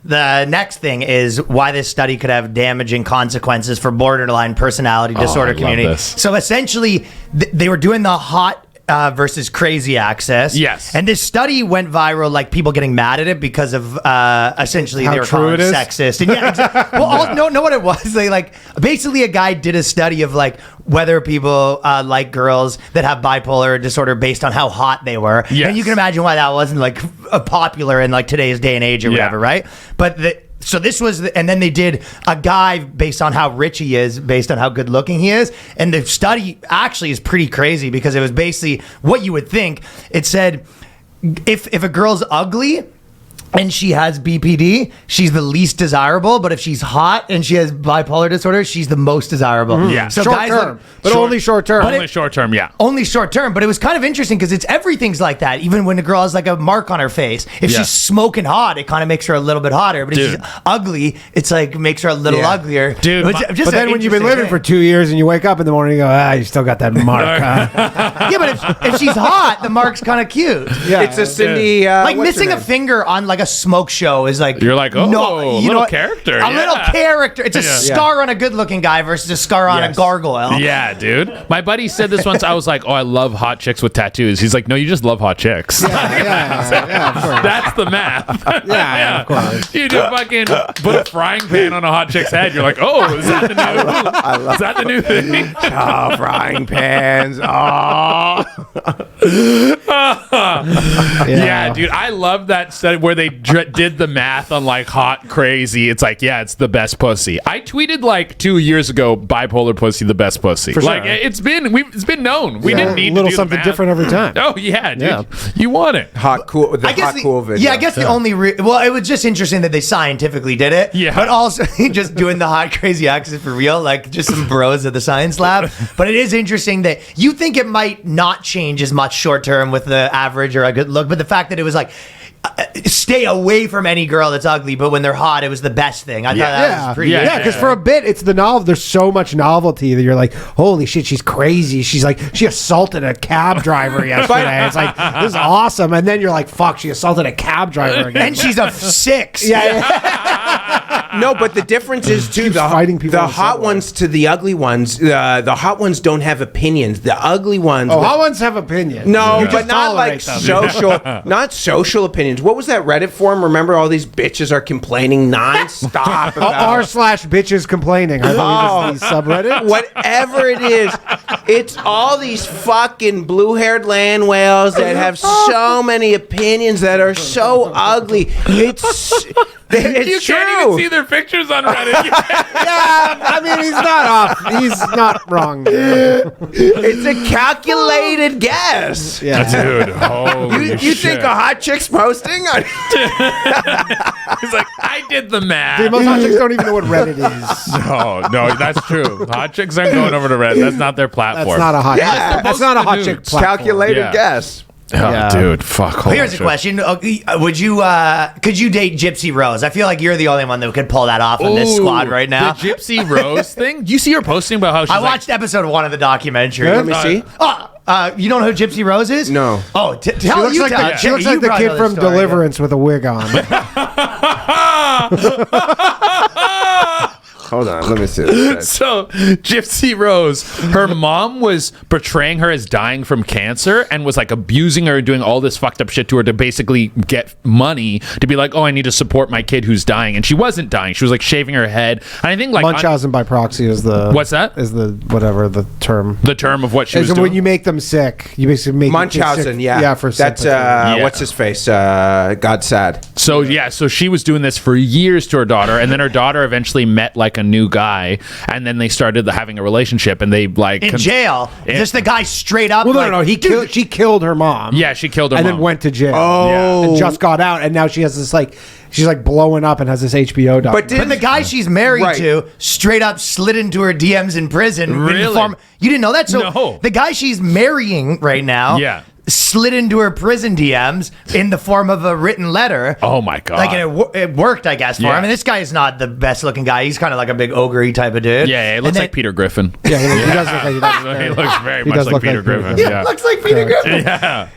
the next thing is why this study could have damaging consequences for borderline personality disorder community. So essentially, they were doing the hot versus crazy axis. Yes. And this study went viral, like people getting mad at it because of essentially How they were true calling it is? sexist. And well, know what it was? They basically a guy did a study of whether people like girls that have bipolar disorder based on how hot they were. Yes. And you can imagine why that wasn't popular in today's day and age or whatever, right? But so this was, and then they did a guy based on how rich he is, based on how good looking he is. And the study actually is pretty crazy because it was basically what you would think. It said, if a girl's ugly and she has BPD, she's the least desirable. But if she's hot and she has bipolar disorder, she's the most desirable. Mm-hmm. Yeah. So Short guys term, but only short term. Only short term, yeah. Only short term, but it was kind of interesting because everything's like that. Even when a girl has a mark on her face, if she's smoking hot, it kind of makes her a little bit hotter. But if she's ugly, it's makes her a little uglier. Dude, But then when you've been living for 2 years and you wake up in the morning and you go, you still got that mark. Yeah, but if she's hot, the mark's kind of cute. Yeah. It's a Cindy. Missing a finger on a smoke show is You're like, little character. A little character. It's a scar on a good-looking guy versus a scar on a gargoyle. Yeah, dude. My buddy said this once. I was like, I love hot chicks with tattoos. He's like, no, you just love hot chicks. Yeah, of course. That's the math. Yeah, of course. You just fucking put a frying pan on a hot chick's head. You're like, is that the new thing? Oh, frying pans. Oh. Yeah, dude. I love that study where they did the math on hot crazy. It's it's the best pussy. I tweeted 2 years ago, bipolar pussy, the best pussy. For sure. It's been known. We didn't need a little to do something the math. different every time. Oh yeah, dude. Yeah. You want it. Hot cool video. Yeah, I guess the only it was just interesting that they scientifically did it. Yeah. But also just doing the hot crazy axis for real, just some bros at the science lab. But it is interesting that you think it might not change as much short term with the average or a good look, but the fact that it was stay away from any girl that's ugly, but when they're hot, it was the best thing. I thought that was pretty. Yeah, because for a bit, it's the novel. There's so much novelty that you're like, holy shit, she's crazy. She's she assaulted a cab driver yesterday. It's this is awesome. And then you're like, fuck, she assaulted a cab driver again. And she's a 6. No, but the difference is too fighting people the on the hot subway. ones to the ugly ones. The hot ones don't have opinions. The ugly ones. hot ones have opinions. No, You but just not tolerate them. not social opinions. What was that Reddit forum? Remember, all these bitches are complaining nonstop about r/bitches complaining. I believe is the subreddit. whatever it is. It's all these fucking blue-haired land whales that have so many opinions that are so ugly. It's You true. can't even see their pictures on Reddit. Yeah, I mean, he's not off. He's not wrong. It's a calculated guess. Yeah. Dude, holy You shit. think a hot chick's posting? He's like, I did the math. Dude, most hot chicks don't even know what Reddit is. No, that's true. Hot chicks aren't going over to Reddit. That's not their platform. That's not a hot. Yeah. That's not a hot Nudes. chick platform. Calculated Yeah. guess. Oh, dude, fuck. Here's a question: could you date Gypsy Rose? I feel like you're the only one that could pull that off in this squad right now. The Gypsy Rose thing? Do you see her posting about how she's I watched episode 1 of the documentary. Let me see. You don't know who Gypsy Rose is? No. Oh, She looks like the kid from Deliverance with a wig on. Hold on, let me see this. So, Gypsy Rose, her mom was portraying her as dying from cancer and was abusing her, doing all this fucked up shit to her to basically get money to be like, I need to support my kid who's dying. And she wasn't dying. She was shaving her head. And I think Munchausen by proxy is the What's that? Is the whatever the term. The term of what she was Is doing. when you make them sick. You basically make your kids Munchausen, sick. yeah. Yeah, for that's sympathy. what's his face? God sad. So she was doing this for years to her daughter, and then her daughter eventually met a new guy, and then they started having a relationship, and they in jail. Just the guy straight up. Well, no. She killed her mom. Yeah, she killed her and mom. then went to jail. Oh. And just got out, and now she has this she's blowing up and has this HBO documentary. But the guy she's married Right. to straight up slid into her DMs in prison. Really? You didn't know that? So No. the guy she's marrying right now. Yeah. slid into her prison DMs in the form of a written letter. Oh my God. Like it worked, I guess, for him. And this guy is not the best looking guy. He's kind of like a big ogre type of dude. Yeah, he looks like Peter Griffin. Yeah, he does look like he does. He looks very He much does like look Peter like Peter Griffin. Griffin. Yeah, looks like Peter Griffin.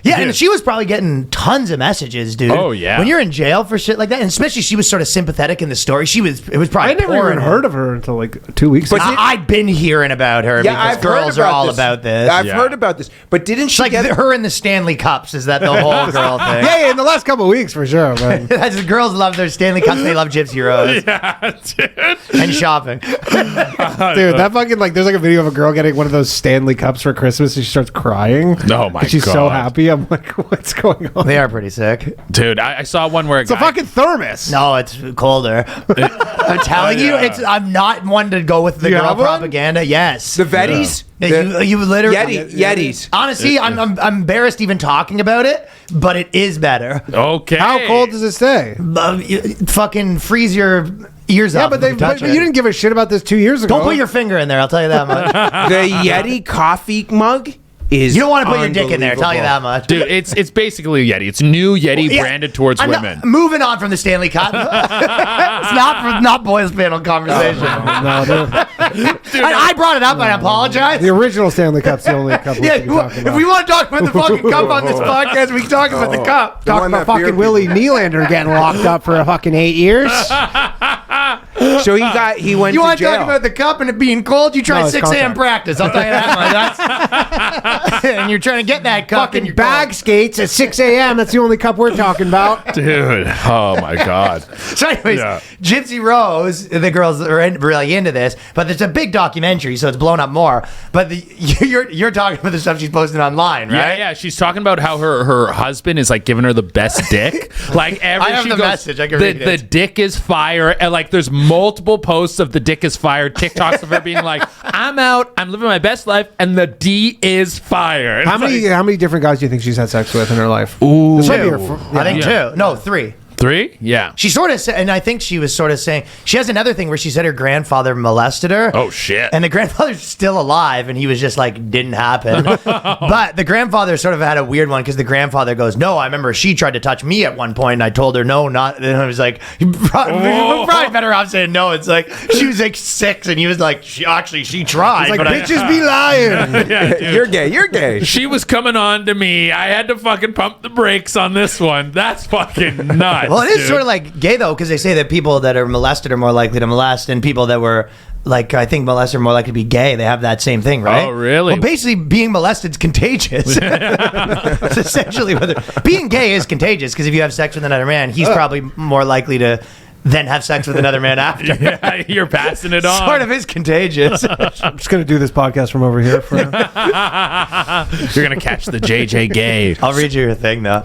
Yeah. And she was probably getting tons of messages, dude. Oh, yeah. When you're in jail for shit like that, and especially she was sort of sympathetic in the story. It was probably I never even heard of her until like 2 weeks ago. I've been hearing about her because girls are all about this. I've heard about this, but didn't she It's like her in the Stanley Cups. Is that the whole girl thing? Yeah, in the last couple of weeks for sure. But That's the girls love their Stanley Cups. They love Gypsy Rose Yeah, dude. and shopping. dude, that fucking like there's like a video of a girl getting one of those Stanley Cups for Christmas and she starts crying. Oh my She's so God. happy. I'm like, what's going on? They are pretty sick. Dude, I saw one where It's a fucking thermos. No, it's colder. I'm telling you, I'm not one to go with the You girl have one? propaganda. Yes. the Vetties? You literally Yetis. Honestly, I'm embarrassed even talking about it, but it is better. Okay. How cold does it stay? Fucking freeze your ears Yeah, up. but if you touch you it. didn't give a shit about this 2 years ago. Don't put your finger in there. I'll tell you that much. The Yeti coffee mug is You don't want to put your dick in there. I'll tell you that much. Dude, it's basically a Yeti. It's new Yeti Yeah, branded towards I'm women. moving on from the Stanley Cup. It's not boys panel conversation. No, I brought it up. I apologize. the original Stanley Cup's the only cup we Yeah, should be talking if about. we want to talk about the fucking cup on this podcast, we can talk about the cup. Talk one about that beer fucking Willie Nylander getting locked up for a fucking 8 years. So he went You to want to jail. talk about the cup and it being cold? You try No, it's 6 a.m. contract. practice. I'll tell you that much. And you're trying to get that cup and Fucking you're bag skates at 6 a.m. That's the only cup we're talking about. Dude, oh my God. So anyways, Yeah. Gypsy Rose, the girls are really into this, but it's a big documentary, so it's blown up more. But you're talking about the stuff she's posting online, right? Yeah. She's talking about how her husband is like giving her the best dick. Like I have she the goes, message. I can the, read the it. dick is fire, and like there's multiple posts of the dick is fire, TikToks of her being like, I'm out, I'm living my best life, and the D is fire. And How it's many different guys do you think she's had sex with in her life? Ooh. This might be Two. her I think 2. No, 3. 3? Yeah. She sort of said, and I think she was sort of saying, she has another thing where she said her grandfather molested her. Oh, shit. And the grandfather's still alive, and he was just like, didn't happen. But the grandfather sort of had a weird one because the grandfather goes, no, I remember she tried to touch me at one point, and I told her no, not. And I was like, you're probably better off saying no. It's like, she was like 6, and he was like, she tried. It's like, but bitches be lying. Yeah, dude. You're gay. She was coming on to me. I had to fucking pump the brakes on this one. That's fucking nuts. Well, it is dude. sort of like gay, though, because they say that people that are molested are more likely to molest, and people that were, like, I think molested are more likely to be gay. They have that same thing, right? Oh, really? Well, basically, being molested is contagious. That's essentially what being gay is contagious, because if you have sex with another man, he's probably more likely to then have sex with another man after. Yeah, you're passing it on. Sort of is contagious. I'm just going to do this podcast from over here. You're gonna catch the JJ gay. I'll read you your thing, though.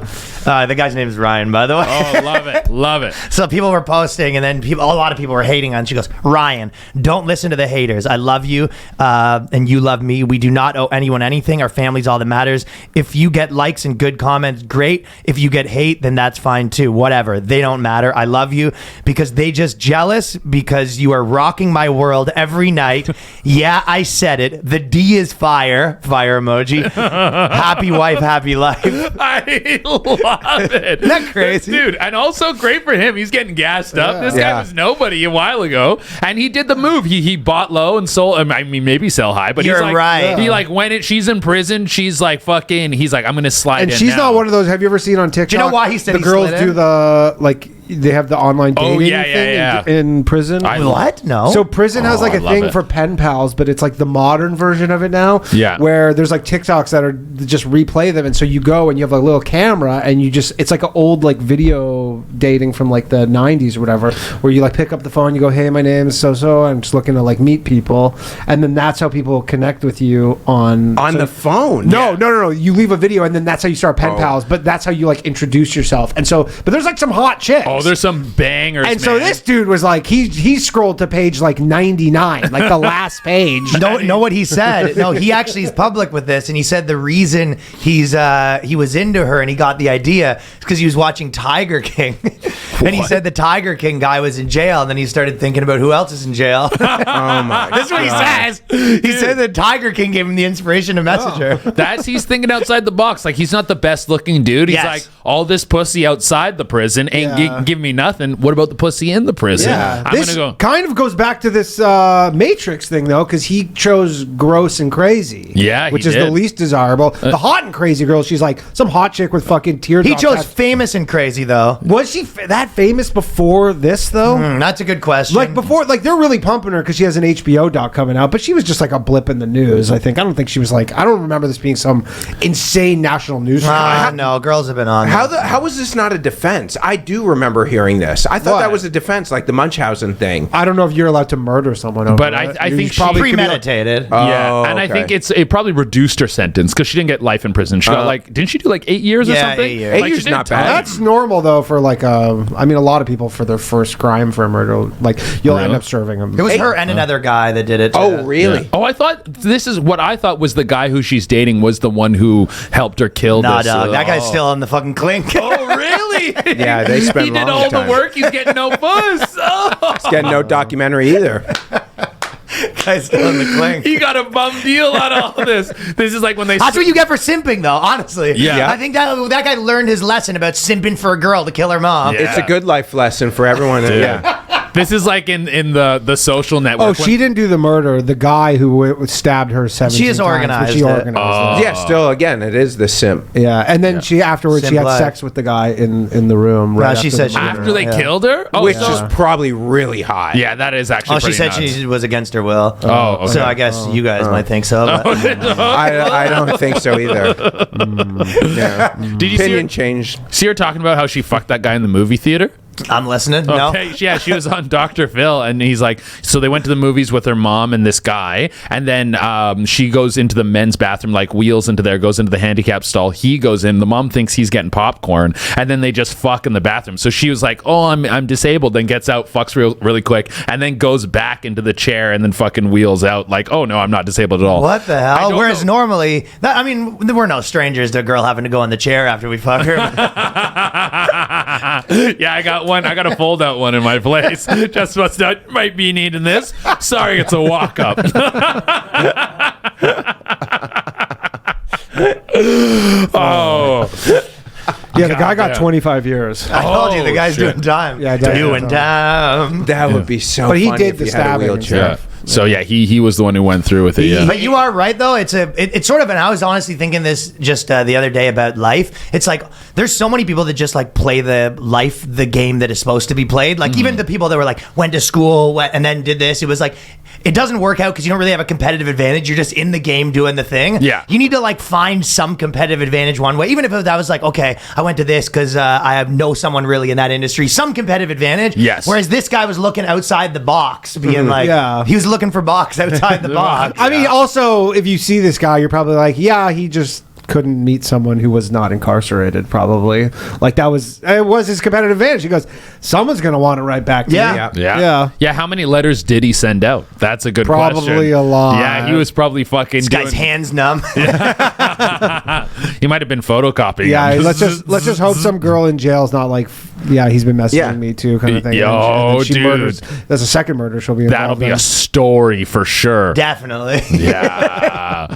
The guy's name is Ryan, by the way. Oh, love it. So people were posting, and then a lot of people were hating on. She goes, Ryan, don't listen to the haters. I love you, and you love me. We do not owe anyone anything. Our family's all that matters. If you get likes and good comments, great. If you get hate, then that's fine too. Whatever. They don't matter. I love you because they just jealous because you are rocking my world every night. Yeah, I said it. The D is fire. Fire emoji. Happy wife, happy life. I love it. Isn't that crazy? Dude, and also great for him. He's getting gassed up. This guy Yeah. was nobody a while ago, and he did the move. He bought low and sold. I mean, maybe sell high, but You're he's like, right. He like when she's in prison, she's like fucking. He's like, I'm gonna slide. And in she's now. not one of those. Have you ever seen on TikTok? you know why he said the he girls slid in? do the like? They have the online Oh, dating yeah, yeah, thing in prison. What? No. So prison has Oh, like I a love thing it. for pen pals, but it's like the modern version of it now. Yeah. Where there's like TikToks that are just replay them, and so you go and you have a little camera and you just it's like an old like video dating from like the 90s or whatever, where you like pick up the phone, you go, hey, my name is so I'm just looking to like meet people, and then that's how people connect with you on the phone. No. You leave a video and then that's how you start pen pals, but that's how you like introduce yourself. And so, but there's like some hot chicks. Oh, there's some bangers. And so man. this dude was like, he scrolled to page like 99, like the last page. Know what he said? No, he actually is public with this, and he said the reason he was into her and he got the idea is because he was watching Tiger King, and he said the Tiger King guy was in jail, and then he started thinking about who else is in jail. Oh my! That's what he says. He said that Tiger King gave him the inspiration to message her. He's thinking outside the box. Like, he's not the best looking dude. He's Yes. like, all this pussy outside the prison ain't give me nothing. What about the pussy in the prison? Yeah, I'm this gonna go. kind of goes back to this Matrix thing though, because he chose gross and crazy. Yeah, he which is the did. least desirable. The hot and crazy girl, she's like some hot chick with fucking teardrops. He chose famous and crazy though. Was she that famous before this though? That's a good question. Like before, like they're really pumping her because she has an HBO doc coming out, but she was just like a blip in the news. I think. I don't think she was like. I don't remember this being some insane national news. No, girls have been on. How was this not a defense? I do remember hearing this. I thought What? that was a defense, like the Munchausen thing. I don't know if you're allowed to murder someone. Over But it. I You think she probably could be like- premeditated. Yeah, Oh, and I okay. think it probably reduced her sentence because she didn't get life in prison. She got like, didn't she do like 8 years or Yeah, something? 8 years. Like, 8 she years did not time. bad. That's normal though for like I mean a lot of people for their first crime for a murder, like you'll end Really? up serving them. It was her and another guy that did it. Oh, really? Oh, I thought this is what I thought was the guy who she's dating was the one who helped her kill Nah, this. dog. That guy's still on the fucking clink. Oh, really? Yeah, they spend He did long all time. the work. He's getting no buzz. Oh. Getting no documentary either. Guy's still on the clink. He got a bum deal out of all this. This is like when they. That's what you get for simping, though. Honestly, Yeah. I think that guy learned his lesson about simping for a girl to kill her mom. Yeah. It's a good life lesson for everyone. Yeah. This is like in the social network. Oh, she didn't do the murder. The guy who stabbed her 17 She has times, organized She it. organized Yeah, still, again, it is the simp. it. Yeah, and then she afterwards she Simp had life. sex with the guy in the room. Well, Right she after said the she murder. after they Yeah. killed her, oh, Which so- is probably really high. yeah, that is actually. Oh, she pretty said nuts. she was against her will. Oh, okay. So I guess you guys might think so. But I don't think so either. Yeah. Did you Opinion changed. see her talking about how she fucked that guy in the movie theater? I'm listening. No. Okay, yeah, she was on Dr. Phil, and he's like, so they went to the movies with her mom and this guy, and then she goes into the men's bathroom, like wheels into there, goes into the handicap stall. He goes in. The mom thinks he's getting popcorn, and then they just fuck in the bathroom. So she was like, "Oh, I'm disabled." Then gets out, fucks really quick, and then goes back into the chair and then fucking wheels out. Like, "Oh no, I'm not disabled at all." What the I hell? don't Whereas know. normally, I mean, we're no strangers to a girl having to go in the chair after we fuck her. Yeah, I got one. I got a fold out one in my place. Just might be needing this. Sorry, it's a walk up. Oh, Yeah, the guy got damn. 25 years. I told you the guy's shit. doing time. Yeah, doing doing time. That would be so But he funny did if the you had a stabbing and wheelchair. yeah. So yeah, he was the one who went through with it. Yeah. But you are right though. It's sort of, and I was honestly thinking this just the other day about life. It's like there's so many people that just like play the game that is supposed to be played. Like even the people that were like went to school and then did this. It was like it doesn't work out because you don't really have a competitive advantage. You're just in the game doing the thing. Yeah. You need to like find some competitive advantage one way. Even if that was like, okay, I went to this because I know someone really in that industry. Some competitive advantage. Yes. Whereas this guy was looking outside the box, being like, Yeah. he was looking for box outside the box. I mean, also, if you see this guy, you're probably like, yeah, he just couldn't meet someone who was not incarcerated, probably. Like, it was his competitive advantage. He goes, someone's going to want it right back to Yeah. me. Yeah. Yeah. How many letters did he send out? That's a good question. Probably a lot. Yeah, he was probably fucking This guy's doing- hands numb. He might have been photocopying. Yeah, them. let's just hope some girl in jail is not like, yeah, he's been messaging Yeah. me too, kind of thing. Yo, And then she dude. murders. That's a second murder she'll be involved That'll be in. a story for sure. Definitely. Yeah.